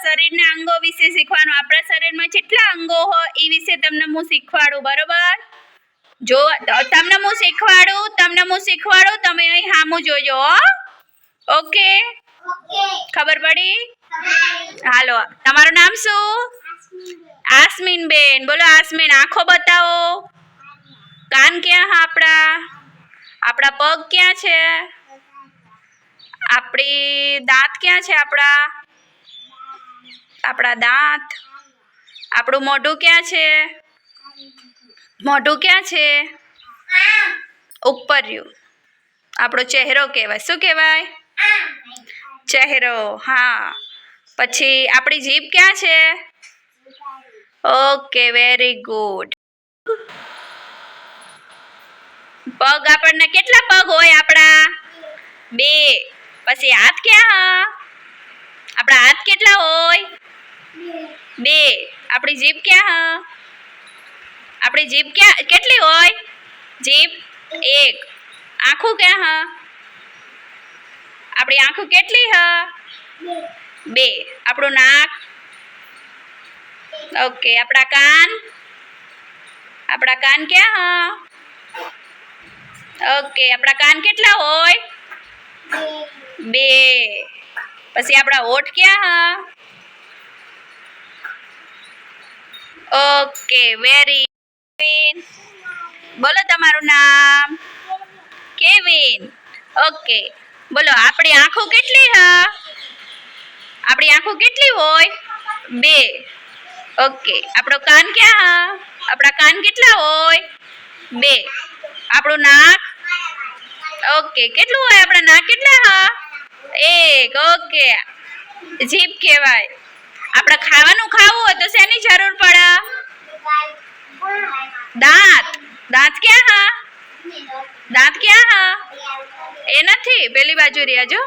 શરીરના અંગો વિશે શીખવાનું. આપણા શરીરમાં કેટલા અંગો હોય એ વિશે તમને હું શીખવાડું. બરોબર? જો તમને હું શીખવાડું તમે અહીં સામું જોજો. ઓકે? ખબર પડી? હાલો, તમારું નામ શું? આસ્મીન બેન. બોલો આસ્મીન. આંખો બતાવો. કાન ક્યાં આપણા? આપણા પગ ક્યાં છે? આપણી દાંત ક્યાં છે? આપણા દાંત. આપણું મોઢું ક્યાં છે? મોઢું ક્યાં છે? ઉપર રહ્યું. આપણો ચહેરો કહેવાય. શું કહેવાય? ચહેરો. હા. પછી આપણી જીભ ક્યાં છે? Okay, very good. પગ આપણને કેટલા પગ હોય આપણા? 2. પછી હાથ ક્યાં? આપણા હાથ કેટલા હોય? 2. આપણી જીભ ક્યાં? આપણી જીભ કેટલી હોય? જીભ 1. આંખો ક્યાં? આપણી આંખો કેટલી? 2. આપણું નાક. ઓકે. આપણા કાન ક્યાં? ઓકે. આપણા કાન કેટલા હોય? 2. પછી આપણા હોઠ ક્યાં? Okay, very good. બોલો તમારું નામ? કેવિન. ઓકે. બોલો આપણી આંખો કેટલી? આપણી આંખો કેટલી હોય? 2. ઓકે. આપણો કાન ક્યાં? આપણા કાન કેટલા હોય? 2. આપણું નાક? ઓકે. કેટલું હોય આપણા નાક કેટલા? 1. ઓકે. જીભ કહેવાય. આપણે ખાવાનું ખાવું હોય તો શેની જરૂર પડે? દાંત. દાંત ક્યાં? એ નથી, પેલી બાજુ રહ્યા જો.